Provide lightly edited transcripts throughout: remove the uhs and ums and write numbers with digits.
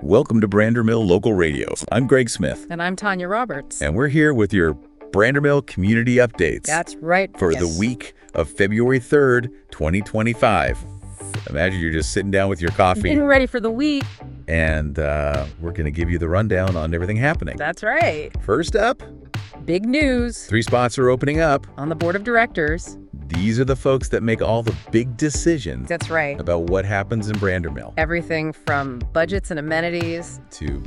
Welcome to Brandermill Local Radio. I'm Greg Smith. And I'm Tanya Roberts. And we're here with your Brandermill Community Updates. That's right. For the week of February 3rd, 2025. Imagine you're just sitting down with your coffee. Getting ready for the week. And we're going to give you the rundown on everything happening. That's right. First up, big news. 3 spots are opening up. On the board of directors. These are the folks that make all the big decisions. That's right. About what happens in Brandermill. Everything from budgets and amenities to,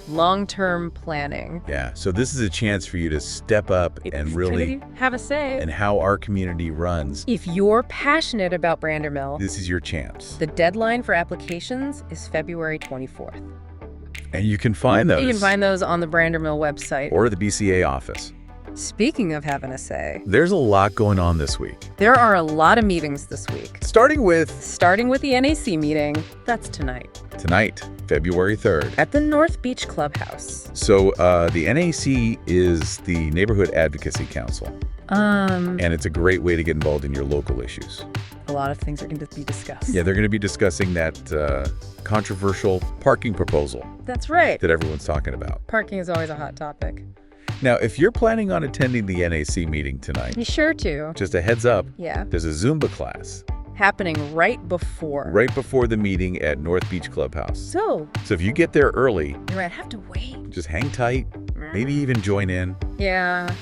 long-term planning. Yeah, so this is a chance for you to step up and really have a say in how our community runs. If you're passionate about Brandermill, this is your chance. The deadline for applications is February 24th. And you can find those. You can find those on the Brandermill website. Or the BCA office. Speaking of having a say, there's a lot going on this week. There are a lot of meetings this week. Starting with the NAC meeting. That's tonight. Tonight, February 3rd. At the North Beach Clubhouse. So the NAC is the Neighborhood Advocacy Council. And it's a great way to get involved in your local issues. A lot of things are going to be discussed. Yeah, they're going to be discussing that controversial parking proposal. That's right. That everyone's talking about. Parking is always a hot topic. Now, if you're planning on attending the NAC meeting tonight, be sure to. Just a heads up. Yeah. There's a Zumba class. Happening right before the meeting at North Beach Clubhouse. So if you get there early, you might have to wait. Just hang tight, maybe even join in. Yeah.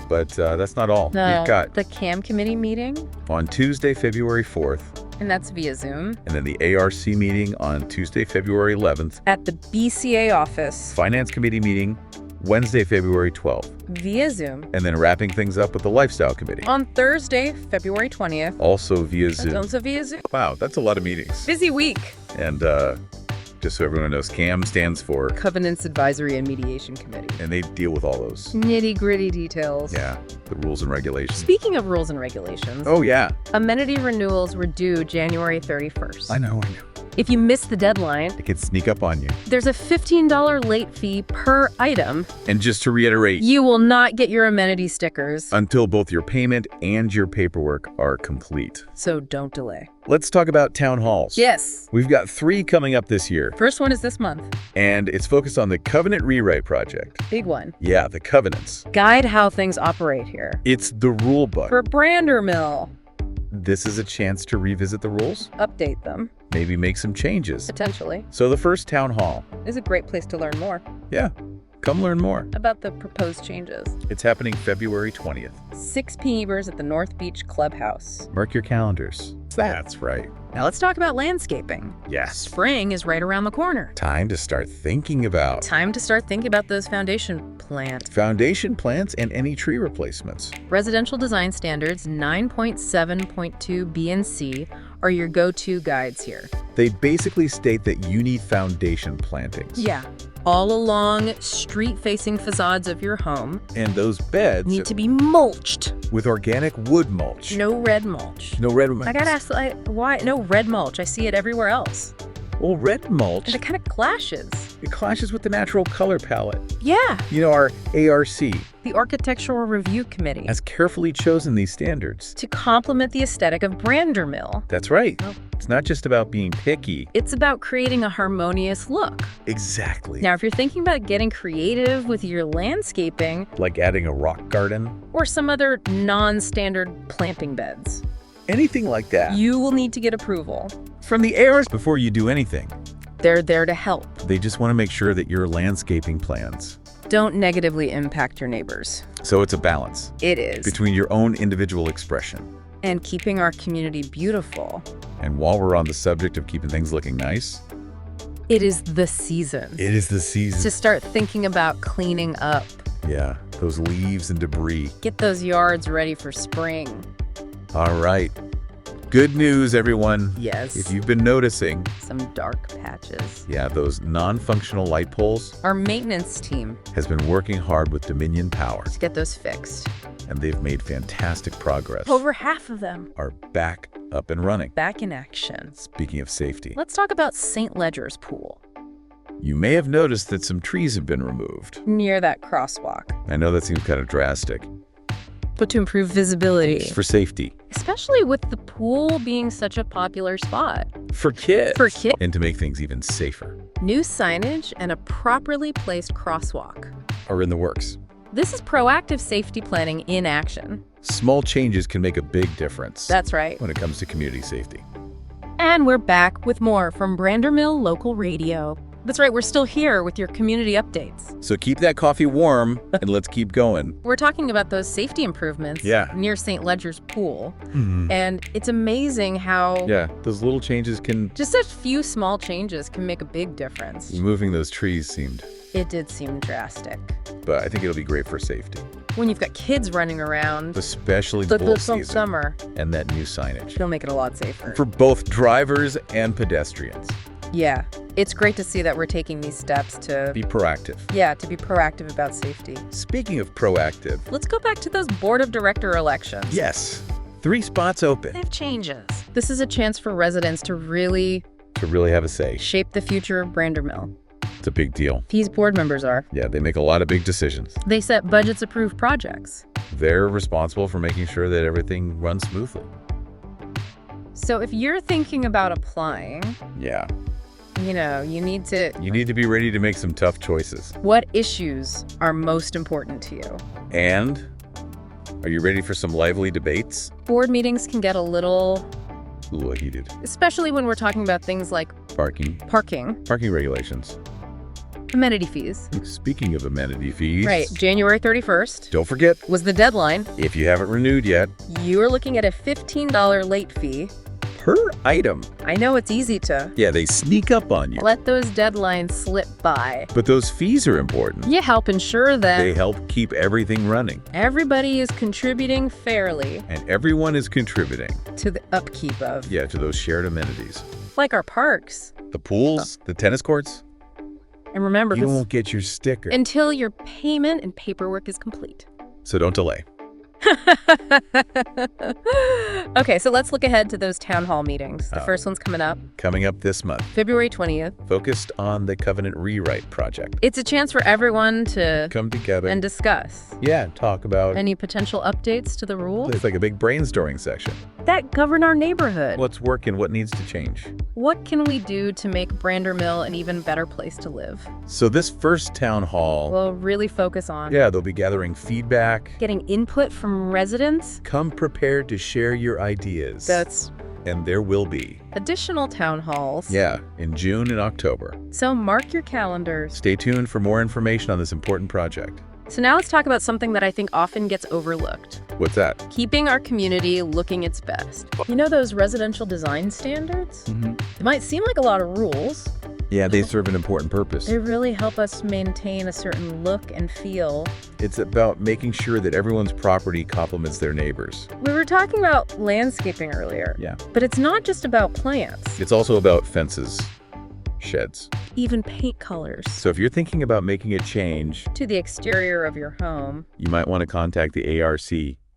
But that's not all. We've got the CAM committee meeting on Tuesday, February 4th. And that's via Zoom. And then the ARC meeting on Tuesday, February 11th. At the BCA office. Finance committee meeting Wednesday, February 12th. Via Zoom. And then wrapping things up with the Lifestyle Committee. On Thursday, February 20th. Also via Zoom. Also via Zoom. Wow, that's a lot of meetings. Busy week. And just so everyone knows, CAM stands for Covenants Advisory and Mediation Committee. And they deal with all those nitty-gritty details. Yeah, the rules and regulations. Speaking of rules and regulations. Oh, yeah. Amenity renewals were due January 31st. I know. If you miss the deadline, it can sneak up on you. There's a $15 late fee per item. And just to reiterate, you will not get your amenity stickers until both your payment and your paperwork are complete. So don't delay. Let's talk about town halls. Yes. We've got 3 coming up this year. First one is this month. And it's focused on the Covenant Rewrite Project. Big one. Yeah, the covenants. Guide how things operate here. It's the rule book. For Brandermill. This is a chance to revisit the rules. Update them. Maybe make some changes. Potentially. So the first town hall is a great place to learn more. Yeah. Come learn more about the proposed changes. It's happening February 20th. 6 p.m. at the North Beach Clubhouse. Mark your calendars. That's right. Now let's talk about landscaping. Yes. Spring is right around the corner. Time to start thinking about those foundation plants. Foundation plants and any tree replacements. Residential Design Standards 9.7.2 B and C are your go-to guides here. They basically state that you need foundation plantings. Yeah. All along street-facing facades of your home. And those beds need to be mulched. With organic wood mulch. No red mulch. No red mulch. I gotta ask, why no red mulch? I see it everywhere else. Well, red mulch... And it kind of clashes. It clashes with the natural color palette. Yeah. Our ARC, the Architectural Review Committee, has carefully chosen these standards to complement the aesthetic of Brandermill. That's right. Oh. It's not just about being picky. It's about creating a harmonious look. Exactly. Now, if you're thinking about getting creative with your landscaping, like adding a rock garden, or some other non-standard planting beds, anything like that, you will need to get approval from the ARs before you do anything. They're there to help. They just want to make sure that your landscaping plans don't negatively impact your neighbors. So it's a balance. It is. Between your own individual expression and keeping our community beautiful. And while we're on the subject of keeping things looking nice, it is the season. It is the season to start thinking about cleaning up. Yeah, those leaves and debris. Get those yards ready for spring. All right. Good news, everyone. Yes. If you've been noticing some dark patches. Yeah, those non-functional light poles. Our maintenance team has been working hard with Dominion Power to get those fixed. And they've made fantastic progress. Over half of them are back up and running. Back in action. Speaking of safety, let's talk about St. Ledger's pool. You may have noticed that some trees have been removed near that crosswalk. I know that seems kind of drastic. But to improve visibility. Just for safety. Especially with the pool being such a popular spot. For kids. For kids. And to make things even safer. New signage and a properly placed crosswalk. Are in the works. This is proactive safety planning in action. Small changes can make a big difference. That's right. When it comes to community safety. And we're back with more from Brandermill Local Radio. That's right, we're still here with your community updates. So keep that coffee warm and let's keep going. We're talking about those safety improvements near St. Ledger's pool. And it's amazing how those little changes can... just a few small changes can make a big difference. Removing those trees seemed... It did seem drastic. But I think it'll be great for safety. When you've got kids running around, especially the pool season, summer, and that new signage. It'll make it a lot safer. For both drivers and pedestrians. Yeah, it's great to see that we're taking these steps to be proactive. Yeah, to be proactive about safety. Speaking of proactive, let's go back to those board of director elections. Yes, 3 spots open. They have changes. This is a chance for residents to really have a say. Shape the future of Brandermill. It's a big deal. These board members are. Yeah, they make a lot of big decisions. They set budgets, approve projects. They're responsible for making sure that everything runs smoothly. So if you're thinking about applying, you need to be ready to make some tough choices. What issues are most important to you? And are you ready for some lively debates? Board meetings can get a little heated. Especially when we're talking about things like parking regulations. Amenity fees. Speaking of amenity fees. Right, January 31st. Don't forget. Was the deadline. If you haven't renewed yet. You're looking at a $15 late fee. Per item. I know it's easy to. Yeah, they sneak up on you. Let those deadlines slip by. But those fees are important. You help ensure that. They help keep everything running. Everybody is contributing fairly. And everyone is contributing. To the upkeep of. Yeah, to those shared amenities. Like our parks. The pools, the tennis courts. And remember, you won't get your sticker until your payment and paperwork is complete. So don't delay. Okay, so let's look ahead to those town hall meetings. The first one's coming up. Coming up this month. February 20th. Focused on the Covenant Rewrite project. It's a chance for everyone to come together and discuss. Yeah, talk about any potential updates to the rules. It's like a big brainstorming section. That govern our neighborhood. What's working, what needs to change. What can we do to make Brandermill an even better place to live? So this first town hall will really focus on. Yeah, they'll be gathering feedback. Getting input from residents. Come prepared to share your ideas. And there will be additional town halls. Yeah, in June and October. So mark your calendars. Stay tuned for more information on this important project. So now let's talk about something that I think often gets overlooked. What's that? Keeping our community looking its best. You know those residential design standards? It might seem like a lot of rules. Yeah, they serve an important purpose. They really help us maintain a certain look and feel. It's about making sure that everyone's property complements their neighbors. We were talking about landscaping earlier. Yeah. But it's not just about plants. It's also about fences, sheds, even paint colors. So if you're thinking about making a change to the exterior of your home, you might want to contact the ARC.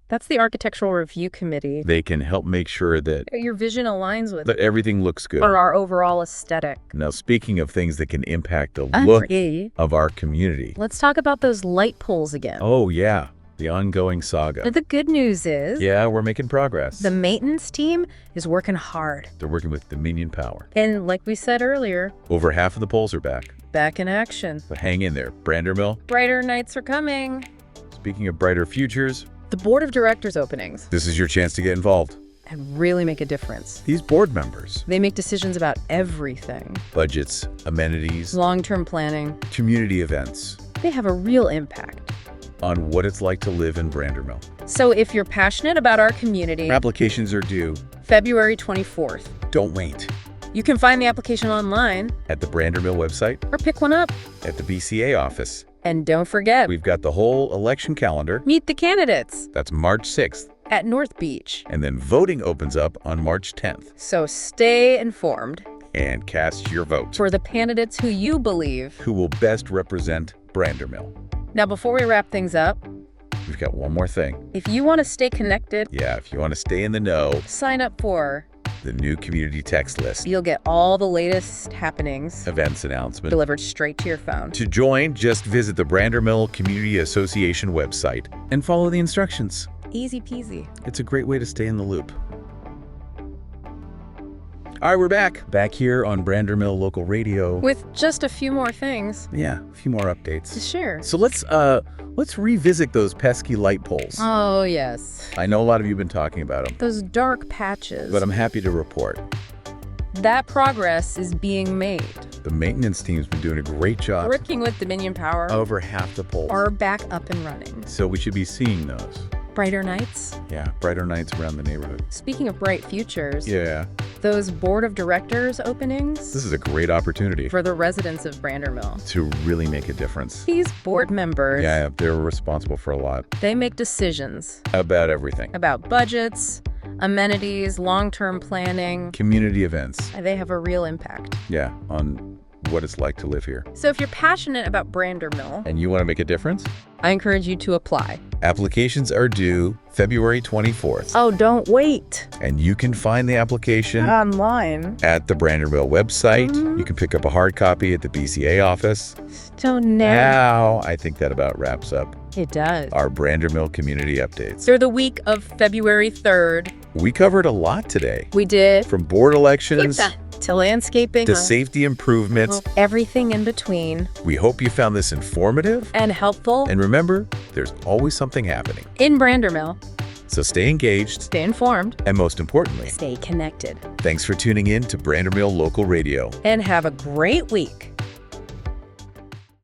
That's the Architectural Review Committee. They can help make sure that your vision aligns with that everything looks good. Or our overall aesthetic. Now, speaking of things that can impact the look of our community. Let's talk about those light poles again. Oh, yeah. The ongoing saga. But the good news is... yeah, we're making progress. The maintenance team is working hard. They're working with Dominion Power. And like we said earlier... over half of the poles are back. Back in action. But hang in there. Brandermill. Brighter nights are coming. Speaking of brighter futures... the board of directors openings. This is your chance to get involved. And really make a difference. These board members. They make decisions about everything. Budgets, amenities. Long-term planning. Community events. They have a real impact. On what it's like to live in Brandermill. So if you're passionate about our community... applications are due February 24th. Don't wait. You can find the application online. At the Brandermill website. Or pick one up. At the BCA office. And don't forget... we've got the whole election calendar. Meet the candidates. That's March 6th. At North Beach. And then voting opens up on March 10th. So stay informed. And cast your vote. For the candidates who you believe... who will best represent Brandermill. Now, before we wrap things up... we've got one more thing. If you want to stay connected... yeah, if you want to stay in the know... sign up for... the new community text list. You'll get all the latest happenings... events announcements... delivered straight to your phone. To join, just visit the Brandermill Community Association website and follow the instructions. Easy peasy. It's a great way to stay in the loop. All right, we're back. Back here on Brandermill Local Radio. With just a few more things Yeah, a few more updates. to share. So let's revisit those pesky light poles. Oh, yes. I know a lot of you have been talking about them, Those dark patches. but I'm happy to report That progress is being made. the maintenance team's been doing a great job. Working with Dominion Power Over half the poles. are back up and running. So we should be seeing those. Brighter nights. Yeah, brighter nights around the neighborhood. Speaking of bright futures, Yeah, those board of directors openings this is a great opportunity for the residents of Brandermill. to really make a difference. These board members, Yeah, they're responsible for a lot. they make decisions About everything. about budgets, amenities, long-term planning. Community events. They have a real impact. Yeah, on what it's like to live here. So if you're passionate about Brandermill, And you want to make a difference? I encourage you to apply. Applications are due February 24th. Oh, don't wait. And you can find the application Online. at the Brandermill website. You can pick up a hard copy at the BCA office. Don't know. Now, I think that about wraps up It does. our Brandermill community updates. Through the week of February 3rd, We covered a lot today. we did From board elections to landscaping, to safety improvements. everything in between, We hope you found this informative. and helpful And remember, there's always something happening. in Brandermill. So stay engaged, Stay informed, and most importantly, stay connected, thanks for tuning in to Brandermill Local Radio. and have a great week.